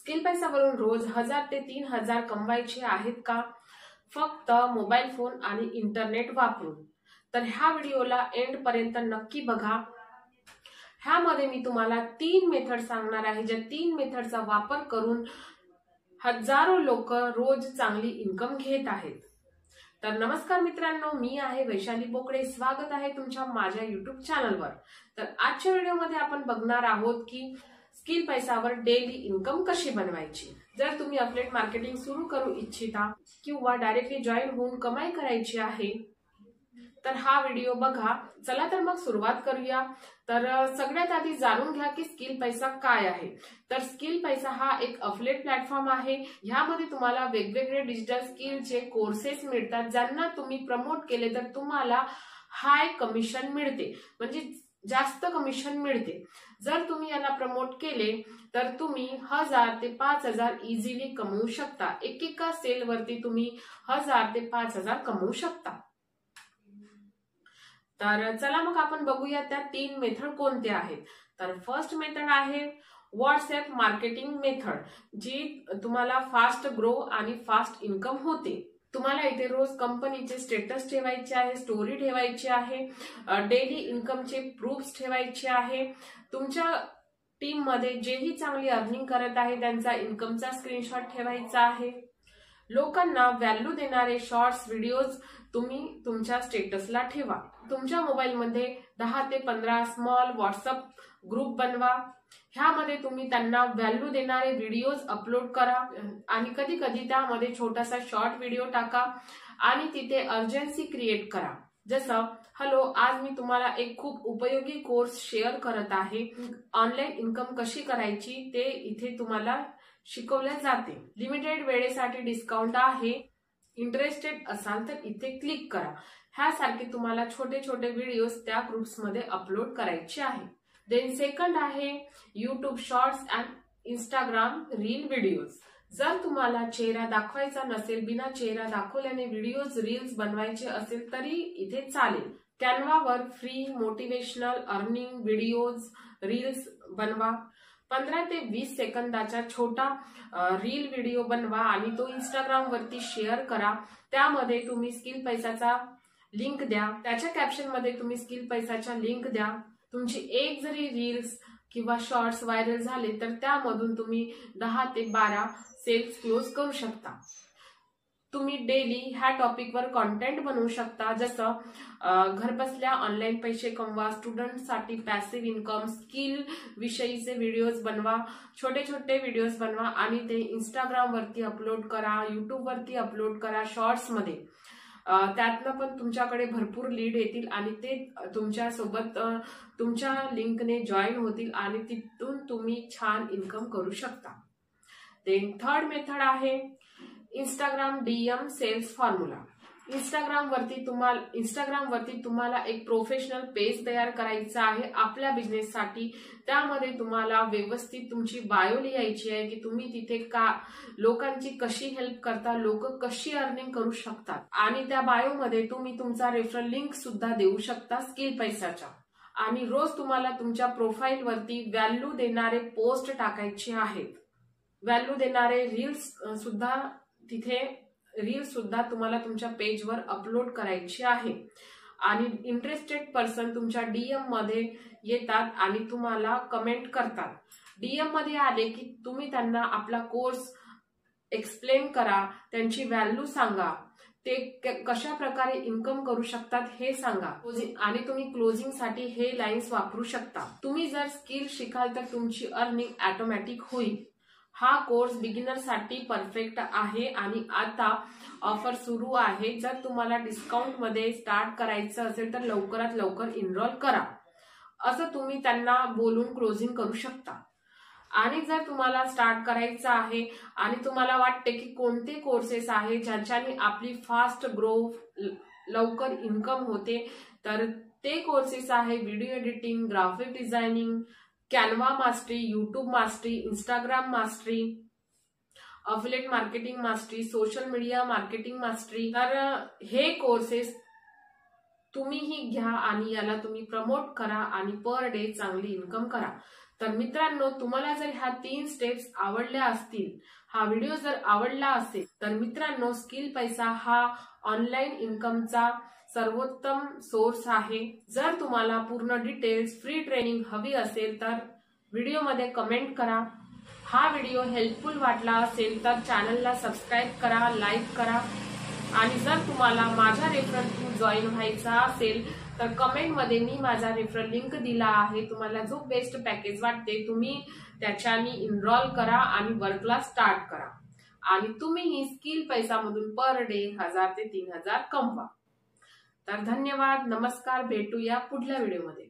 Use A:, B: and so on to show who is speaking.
A: Skill पैसावरून रोज 1000 ते 3000 कमवायचे आहेत का? फक्त मोबाईल फोन आणि इंटरनेट वापरून? तर ह्या व्हिडिओला एंड पर्यंत नक्की बघा। ह्यामध्ये मी तुम्हाला 3 मेथड सांगणार आहे, ज्या 3 मेथडचा वापर करून हजारो लोक रोज चांगली इन्कम घेत आहेत। तर नमस्कार मित्रांनो, मी आहे वैशाली बोकडे। स्वागत आहे तुमच्या माझ्या YouTube चॅनलवर। तर आजच्या व्हिडिओमध्ये आपण बघणार आहोत की स्किल पैसावर डेली इन्कम कशी बनवायची। जर तुम्ही अफिलिएट मार्केटिंग सुरू करू इच्छिता किंवा डायरेक्टली जॉईन होऊन कमाई करायची आहे तर हा व्हिडिओ बघा। चला तर मग सुरुवात करूया। तर सगळ्यात आधी जाणून घ्या की स्किल पैसा काय आहे। तर स्किल पैसा हा एक अफिलिएट प्लॅटफॉर्म आहे। ह्यामध्ये तुम्हाला वेगवेगळे डिजिटल स्किलचे कोर्सेस मिळतात, ज्यांना तुम्ही प्रमोट केले तर तुम्हाला हाय कमिशन मिळते, म्हणजे जास्त कमिशन मिळते। जर तुम्ही याला प्रमोट केले तर तुम्ही 1000 ते 5000 इझिली कमवू शकता। एकेका सेल वरती तुम्ही 1000 ते 5000 कमवू शकता। तर चला मग आपण बघूया त्या 3 मेथड कोणत्या आहेत। तर फर्स्ट मेथड आहे व्हॉट्सअप मार्केटिंग मेथड, जी तुम्हाला फास्ट ग्रो आणि फास्ट इन्कम होते। तुम्हाला इथे रोज कंपनीचे स्टेटस ठेवायचे आहे, स्टोरी ठेवायची आहे, डेली इन्कमचे प्रूफ्स ठेवायचे आहे। तुमच्या टीम मध्ये जेही चांगली अर्निंग करत आहे त्यांचा इन्कमचा स्क्रीनशॉट ठेवायचा आहे। लोकांना व्हॅल्यू देणारे शॉर्ट्स व्हिडिओज तुम्ही तुमच्या स्टेटसला ठेवा। तुमच्या मोबाईल मध्ये 10 ते 15 स्मॉल व्हॉट्सअप ग्रुप बनवा। ह्यामध्ये तुम्ही त्यांना व्हॅल्यू देणारे व्हिडिओज अपलोड करा आणि कधी कधी त्यामध्ये छोटासा शॉर्ट व्हिडिओ टाका आणि तिथे अर्जन्सी क्रिएट करा। जसं हॅलो, आज मी तुम्हाला एक खूप उपयोगी कोर्स शेअर करत आहे। ऑनलाईन इन्कम कशी करायची ते इथे तुम्हाला शिकवले जाते। लिमिटेड वेळेसाठी डिस्काउंट आहे, इंटरेस्टेड असाल तर इथे क्लिक करा। ह्यासारखे तुम्हाला छोटे छोटे व्हिडिओज त्या ग्रुप्स मध्ये अपलोड करायचे आहे। देन सेकंड आहे YouTube shorts and Instagram reel videos. जर तुम्हाला चेहरा दाखवायचा नसेल, बिना चेहरा दाखवल्याने व्हिडिओज रील्स बनवायचे असेल तरी इथे चालेल। कॅनवावर free motivational earning videos reels बनवा। 15 ते 20 सेकंदाचा छोटा रील व्हिडिओ बनवा आणि तो इंस्टाग्राम वरती शेअर करा। त्यामध्ये तुम्ही स्किल पैसाचा लिंक द्या, त्याच्या कॅप्शन मध्ये तुम्ही स्किल पैसाच्या लिंक द्या। तुमची एक जरी रील्स किंवा शॉर्ट्स व्हायरल झाले तर त्यामधून तुम्ही 10 ते 12 सेल्स क्लोज करू शकता। तुम्ही डेली ह्या टॉपिकवर कॉन्टेंट बनवू शकता, जसं घरबसल्या ऑनलाईन पैसे कमवा, स्टुडंटसाठी पॅसिव्ह इन्कम, स्किल विषयीचे व्हिडिओज बनवा, छोटे छोटे व्हिडिओज बनवा आणि ते इंस्टाग्राम वरती अपलोड करा, YouTube वरती अपलोड करा शॉर्ट्स मध्ये। त्यातनं पण तुमच्याकडे भरपूर लीड येतील आणि ते तुमच्या सोबत तुमच्या लिंकने जॉईन होतील आणि तिथून तुम्ही छान इन्कम करू शकता। देन थर्ड मेथड आहे Instagram DM sales formula. Instagram वरती तुम्हाला एक प्रोफेशनल पेज तयार करायचा आहे आपल्या बिझनेस साठी। त्यामध्ये तुम्हाला व्यवस्थित तुमची बायो लिहायची आहे की तुम्ही तिथे का लोकांची कशी हेल्प करता, लोक कशी अर्निंग करू शकतात, आणि त्या बायो मध्ये तुम्ही तुमचा रेफरल लिंक सुद्धा देऊ शकता स्किल पैसाच्या। आणि रोज तुम्हाला तुमच्या प्रोफाईल वरती व्हॅल्यू देणारे पोस्ट टाकायचे आहेत, व्हॅल्यू देणारे रील्स सुद्धा तुम्हाला तुमच्या पेजवर अपलोड करायची आहे। आणि इंटरेस्टेड पर्सन तुमच्या DM मध्ये येतात आणि तुम्हाला कमेंट करतात। DM मध्ये आले की तुम्ही त्यांना आपला कोर्स एक्सप्लेन करा, त्यांची व्हॅल्यू सांगा, ते कशा प्रकारे इन्कम करू शकतात हे सांगा आणि तुम्ही क्लोजिंग साठी हे लाईन्स वापरू शकता। तुम्ही जर स्किल शिकाल तर तुमची अर्निंग ऑटोमॅटिक होईल। हा कोर्स बिगिनर साठी परफेक्ट आहे आणि आता ऑफर सुरू आहे। जर तुम्हाला डिस्काउंट मध्ये स्टार्ट करायचं असेल तर लवकरात लवकर इनरोल करा, असं तुम्ही त्यांना बोलून क्लोजिंग करू शकता। आणि जर तुम्हाला स्टार्ट करायचं आहे आणि तुम्हाला वाटते की कोणते कोर्सेस आहे ज्याच्याने आपली फास्ट ग्रो लवकर इन्कम होते, तर ते कोर्सेस आहे video editing, graphic designing, Canva mastery, YouTube mastery, Instagram mastery, affiliate marketing mastery, social media marketing mastery. तर हे कोर्सेस तुम्हीही घ्या आणि याला तुम्ही प्रमोट करा आणि पर डे चांगली इन्कम करा। तर मित्रांनो, तुम्हाला जर ह्या 3 स्टेप्स आवडल्या असतील, हा व्हिडिओ जर आवडला असेल, तर मित्रांनो, स्किल पैसा हा ऑनलाईन इन्कमचा सर्वोत्तम सोर्स आहे. जर तुम्हाला पूर्ण डिटेल्स फ्री ट्रेनिंग हवी असेल तर व्हिडिओमध्ये कमेंट करा. हा व्हिडिओ हेल्पफुल वाटला असेल तर चॅनलला सबस्क्राईब करा, लाईक करा आणि जर तुम्हाला माझ्या रेफरल थ्रू जॉईन व्हायचा असेल तर कमेंटमध्ये मी माझा रेफरल लिंक दिला आहे. तुम्हाला जो बेस्ट पॅकेज वाटते तुम्ही त्याच्यानी इनरोल करा आणि वर्कला स्टार्ट करा आणि तुम्ही ही स्किल पैसामधून पर डे 1000 ते 3000 कमवा. तर धन्यवाद, नमस्कार, भेटूया पुढल्या व्हिडिओमध्ये.